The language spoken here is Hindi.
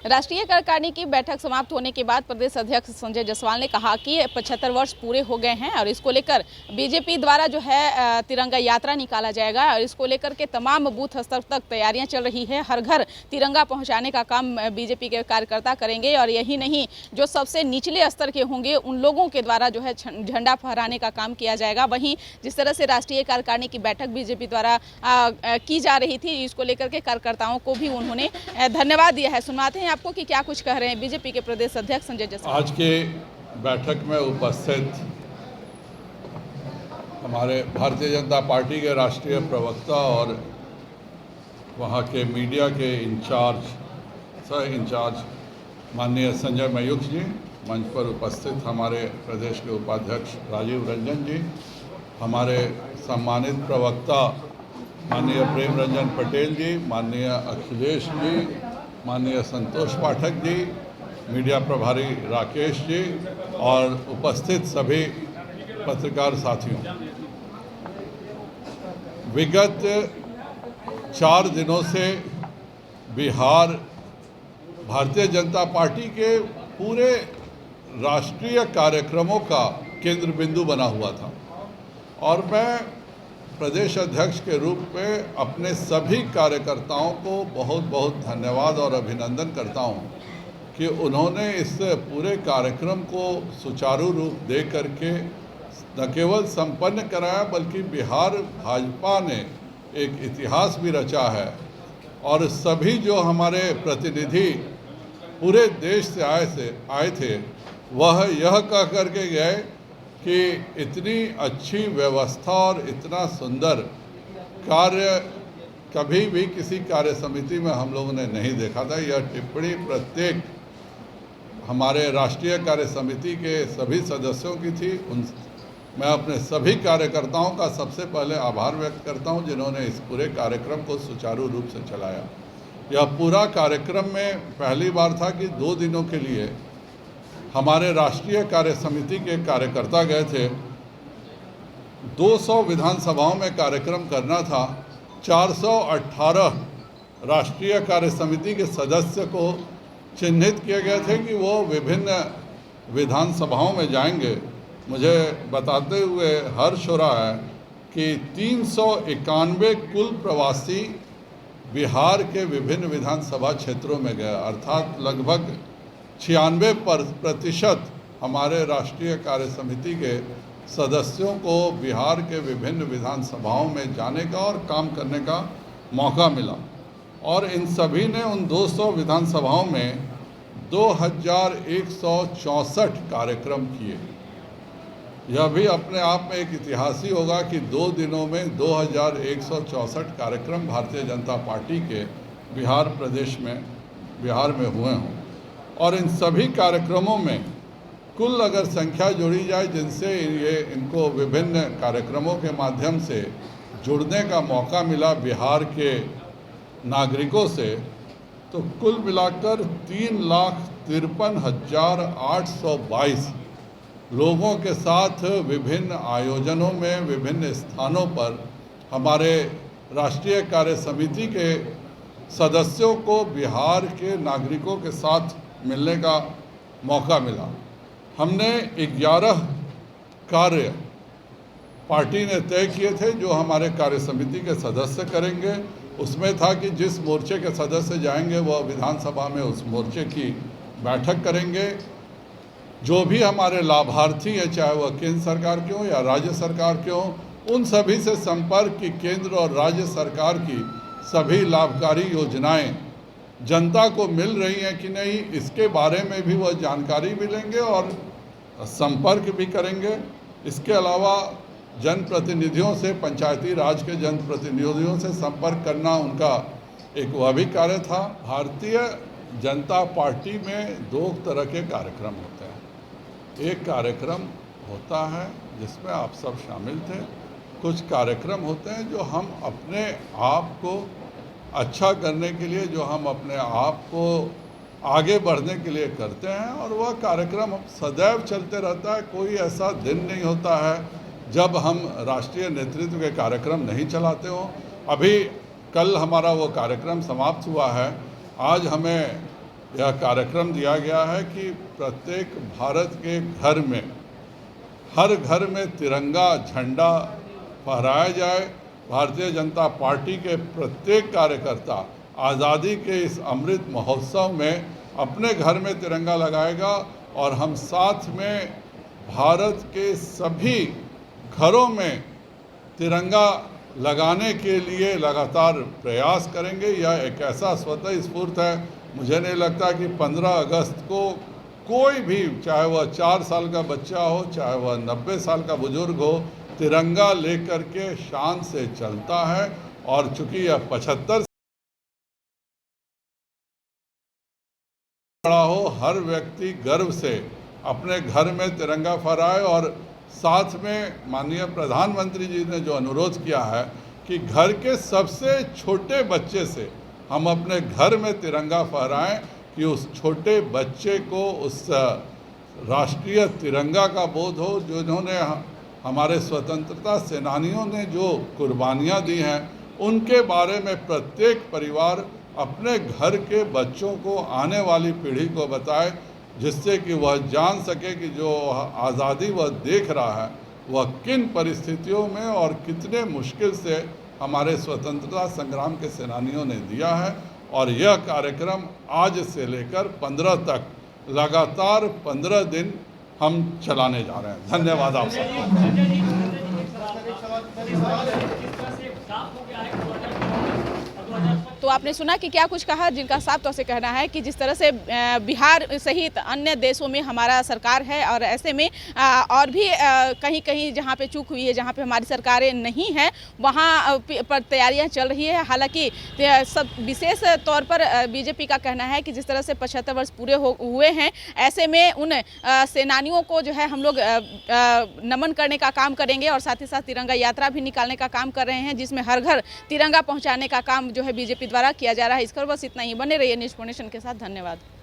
राष्ट्रीय कार्यकारिणी की बैठक समाप्त होने के बाद प्रदेश अध्यक्ष संजय जायसवाल ने कहा कि 75 वर्ष पूरे हो गए हैं और इसको लेकर बीजेपी द्वारा जो है तिरंगा यात्रा निकाला जाएगा और इसको लेकर के तमाम बूथ स्तर तक तैयारियां चल रही है। हर घर तिरंगा पहुंचाने का काम बीजेपी के कार्यकर्ता करेंगे और यही नहीं, जो सबसे निचले स्तर के होंगे उन लोगों के द्वारा जो है झंडा फहराने का काम किया जाएगा। वहीं जिस तरह से राष्ट्रीय कार्यकारिणी की बैठक बीजेपी द्वारा की जा रही थी, इसको लेकर के कार्यकर्ताओं को भी उन्होंने धन्यवाद दिया है। सुनवाते हैं आपको कि क्या कुछ कह रहे हैं बीजेपी के प्रदेश अध्यक्ष संजय जायसवाल। आज के बैठक में उपस्थित हमारे भारतीय जनता पार्टी के राष्ट्रीय प्रवक्ता और वहाँ के मीडिया के सह इंचार्ज माननीय संजय मयूख जी, मंच पर उपस्थित हमारे प्रदेश के उपाध्यक्ष राजीव रंजन जी, हमारे सम्मानित प्रवक्ता माननीय प्रेम रंजन पटेल जी, माननीय अखिलेश जी, माननीय संतोष पाठक जी, मीडिया प्रभारी राकेश जी और उपस्थित सभी पत्रकार साथियों, विगत 4 दिनों से बिहार भारतीय जनता पार्टी के पूरे राष्ट्रीय कार्यक्रमों का केंद्र बिंदु बना हुआ था और मैं प्रदेश अध्यक्ष के रूप में अपने सभी कार्यकर्ताओं को बहुत बहुत धन्यवाद और अभिनंदन करता हूं कि उन्होंने इस पूरे कार्यक्रम को सुचारू रूप दे करके न केवल संपन्न कराया बल्कि बिहार भाजपा ने एक इतिहास भी रचा है। और सभी जो हमारे प्रतिनिधि पूरे देश से आए थे वह यह कह करके गए कि इतनी अच्छी व्यवस्था और इतना सुंदर कार्य कभी भी किसी कार्य समिति में हम लोगों ने नहीं देखा था। यह टिप्पणी प्रत्येक हमारे राष्ट्रीय कार्य समिति के सभी सदस्यों की थी। मैं अपने सभी कार्यकर्ताओं का सबसे पहले आभार व्यक्त करता हूं जिन्होंने इस पूरे कार्यक्रम को सुचारू रूप से चलाया। यह पूरा कार्यक्रम में पहली बार था कि 2 दिनों के लिए हमारे राष्ट्रीय कार्य समिति के कार्यकर्ता गए थे। 200 विधानसभाओं में कार्यक्रम करना था। 418 राष्ट्रीय कार्य समिति के सदस्य को चिन्हित किए गए थे कि वो विभिन्न विधानसभाओं में जाएंगे। मुझे बताते हुए हर्ष हो रहा है कि 391 कुल प्रवासी बिहार के विभिन्न विधानसभा क्षेत्रों में गए, अर्थात लगभग 96% हमारे राष्ट्रीय कार्य समिति के सदस्यों को बिहार के विभिन्न विधानसभाओं में जाने का और काम करने का मौका मिला। और इन सभी ने उन 200 विधानसभाओं में 2164 कार्यक्रम किए। यह भी अपने आप में एक इतिहास ही होगा कि 2 दिनों में 2164 कार्यक्रम भारतीय जनता पार्टी के बिहार में हुए हों। और इन सभी कार्यक्रमों में कुल अगर संख्या जोड़ी जाए जिनसे इनको विभिन्न कार्यक्रमों के माध्यम से जुड़ने का मौका मिला बिहार के नागरिकों से, तो कुल मिलाकर 3,53,822 लोगों के साथ विभिन्न आयोजनों में विभिन्न स्थानों पर हमारे राष्ट्रीय कार्य समिति के सदस्यों को बिहार के नागरिकों के साथ मिलने का मौका मिला। हमने 11 कार्य पार्टी ने तय किए थे जो हमारे कार्य समिति के सदस्य करेंगे। उसमें था कि जिस मोर्चे के सदस्य जाएंगे वह विधानसभा में उस मोर्चे की बैठक करेंगे। जो भी हमारे लाभार्थी हैं, चाहे वह केंद्र सरकार के हों या राज्य सरकार के हों, उन सभी से संपर्क की केंद्र और राज्य सरकार की सभी लाभकारी योजनाएं जनता को मिल रही हैं कि नहीं, इसके बारे में भी वह जानकारी भी लेंगे और संपर्क भी करेंगे। इसके अलावा जनप्रतिनिधियों से, पंचायती राज के जनप्रतिनिधियों से संपर्क करना उनका एक वह भी कार्य था। भारतीय जनता पार्टी में 2 तरह के कार्यक्रम होते हैं। एक कार्यक्रम होता है जिसमें आप सब शामिल थे। कुछ कार्यक्रम होते हैं जो हम अपने आप को अच्छा करने के लिए, जो हम अपने आप को आगे बढ़ने के लिए करते हैं, और वह कार्यक्रम सदैव चलते रहता है। कोई ऐसा दिन नहीं होता है जब हम राष्ट्रीय नेतृत्व के कार्यक्रम नहीं चलाते हों। अभी कल हमारा वो कार्यक्रम समाप्त हुआ है। आज हमें यह कार्यक्रम दिया गया है कि प्रत्येक भारत के घर में, हर घर में तिरंगा झंडा फहराया जाए। भारतीय जनता पार्टी के प्रत्येक कार्यकर्ता आज़ादी के इस अमृत महोत्सव में अपने घर में तिरंगा लगाएगा और हम साथ में भारत के सभी घरों में तिरंगा लगाने के लिए लगातार प्रयास करेंगे। यह एक ऐसा स्वतः स्फूर्त है, मुझे नहीं लगता कि 15 अगस्त को कोई भी, चाहे वह 4 साल का बच्चा हो, चाहे वह 90 साल का बुजुर्ग हो, तिरंगा लेकर के शान से चलता है। और चूंकि यह 75 बड़ा हो, हर व्यक्ति गर्व से अपने घर में तिरंगा फहराए। और साथ में माननीय प्रधानमंत्री जी ने जो अनुरोध किया है कि घर के सबसे छोटे बच्चे से हम अपने घर में तिरंगा फहराएं, कि उस छोटे बच्चे को उस राष्ट्रीय तिरंगा का बोध हो, जिन्होंने हमारे स्वतंत्रता सेनानियों ने जो कुर्बानियां दी हैं, उनके बारे में प्रत्येक परिवार अपने घर के बच्चों को, आने वाली पीढ़ी को बताए, जिससे कि वह जान सके कि जो आज़ादी वह देख रहा है वह किन परिस्थितियों में और कितने मुश्किल से हमारे स्वतंत्रता संग्राम के सेनानियों ने दिया है। और यह कार्यक्रम आज से लेकर 15 तक लगातार 15 दिन हम चलाने जा रहे हैं। धन्यवाद आप सबको। तो आपने सुना कि क्या कुछ कहा, जिनका साफ तौर से कहना है कि जिस तरह से बिहार सहित अन्य देशों में हमारा सरकार है और ऐसे में और भी कहीं कहीं जहां पे चूक हुई है, जहां पे हमारी सरकारें नहीं हैं, वहां पर तैयारियां चल रही है। हालांकि सब विशेष तौर पर बीजेपी का कहना है कि जिस तरह से 75 वर्ष पूरे हुए हैं, ऐसे में उन सेनानियों को जो है हम लोग नमन करने का काम करेंगे और साथ ही साथ तिरंगा यात्रा भी निकालने का काम कर रहे हैं, जिसमें हर घर तिरंगा पहुँचाने का काम जो है बीजेपी द्वारा किया जा रहा है। इस पर बस इतना ही। बने रहिए न्यूज़ नेशन के साथ। धन्यवाद।